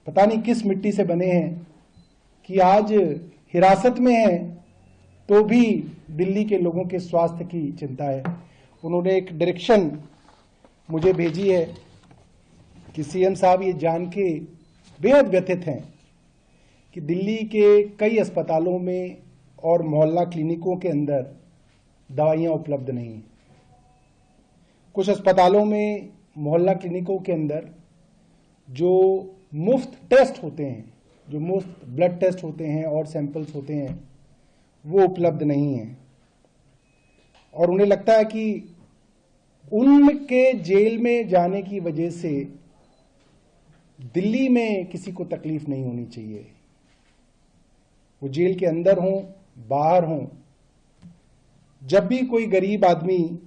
पता नहीं किस मिट्टी से बने हैं कि आज हिरासत में हैं तो भी दिल्ली के लोगों के स्वास्थ्य की चिंता है। उन्होंने एक डायरेक्शन मुझे भेजी है कि सीएम साहब ये जान के बेहद व्यथित हैं कि दिल्ली के कई अस्पतालों में और मोहल्ला क्लिनिकों के अंदर दवाइयां उपलब्ध नहीं हैं। कुछ अस्पतालों में मोहल्ला क्लिनिकों के अंदर जो मुफ्त टेस्ट होते हैं, जो मुफ्त ब्लड टेस्ट होते हैं और सैंपल्स होते हैं, वो उपलब्ध नहीं हैं। और उन्हें लगता है कि उनके जेल में जाने की वजह से दिल्ली में किसी को तकलीफ नहीं होनी चाहिए। वो जेल के अंदर हों, बाहर हों, जब भी कोई गरीब आदमी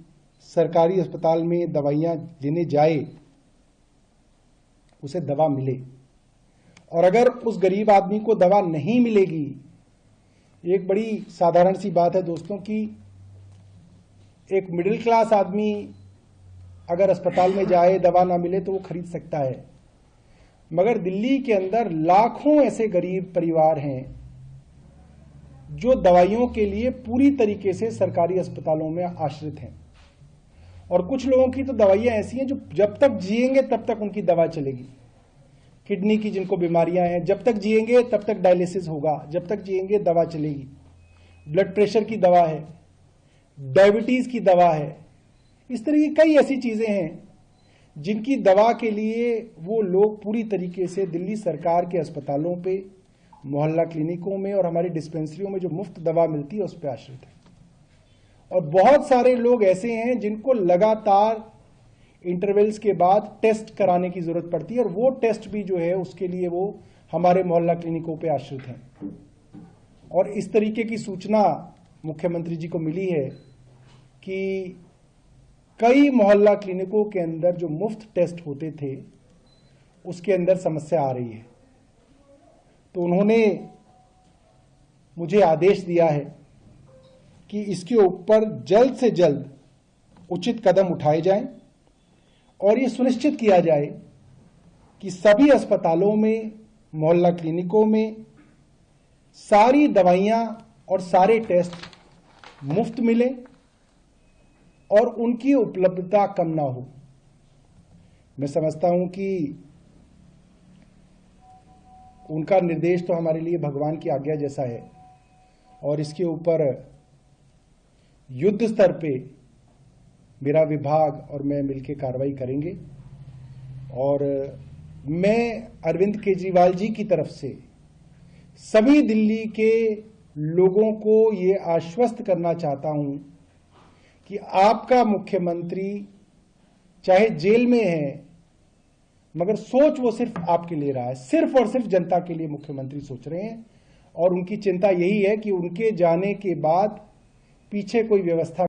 सरकारी अस्पताल में दवाइयां लेने जाए उसे दवा मिले। और अगर उस गरीब आदमी को दवा नहीं मिलेगी, एक बड़ी साधारण सी बात है दोस्तों कि एक मिडिल क्लास आदमी अगर अस्पताल में जाए, दवा ना मिले तो वो खरीद सकता है, मगर दिल्ली के अंदर लाखों ऐसे गरीब परिवार हैं जो दवाइयों के लिए पूरी तरीके से सरकारी अस्पतालों में आश्रित हैं। और कुछ लोगों की तो दवाइयां ऐसी हैं जो जब तक जिएंगे तब तक उनकी दवा चलेगी। किडनी की जिनको बीमारियां हैं, जब तक जिएंगे तब तक डायलिसिस होगा, जब तक जिएंगे दवा चलेगी। ब्लड प्रेशर की दवा है, डायबिटीज की दवा है, इस तरह की कई ऐसी चीजें हैं जिनकी दवा के लिए वो लोग पूरी तरीके से दिल्ली सरकार के अस्पतालों पे, मोहल्ला क्लिनिकों में और हमारी डिस्पेंसरियों में जो मुफ्त दवा मिलती है उस पर आश्रित है। और बहुत सारे लोग ऐसे हैं जिनको लगातार इंटरवल्स के बाद टेस्ट कराने की जरूरत पड़ती है, और वो टेस्ट भी जो है उसके लिए वो हमारे मोहल्ला क्लिनिकों पे आश्रित हैं। और इस तरीके की सूचना मुख्यमंत्री जी को मिली है कि कई मोहल्ला क्लिनिकों के अंदर जो मुफ्त टेस्ट होते थे उसके अंदर समस्या आ रही है। तो उन्होंने मुझे आदेश दिया है कि इसके ऊपर जल्द से जल्द उचित कदम उठाए जाएं और ये सुनिश्चित किया जाए कि सभी अस्पतालों में, मोहल्ला क्लिनिकों में सारी दवाइयां और सारे टेस्ट मुफ्त मिले और उनकी उपलब्धता कम ना हो। मैं समझता हूं कि उनका निर्देश तो हमारे लिए भगवान की आज्ञा जैसा है, और इसके ऊपर युद्ध स्तर पे मेरा विभाग और मैं मिलकर कार्रवाई करेंगे। और मैं अरविंद केजरीवाल जी की तरफ से सभी दिल्ली के लोगों को ये आश्वस्त करना चाहता हूं कि आपका मुख्यमंत्री चाहे जेल में है, मगर सोच वो सिर्फ आपके लिए रहा है, सिर्फ और सिर्फ जनता के लिए मुख्यमंत्री सोच रहे हैं। और उनकी चिंता यही है कि उनके जाने के बाद पीछे कोई व्यवस्था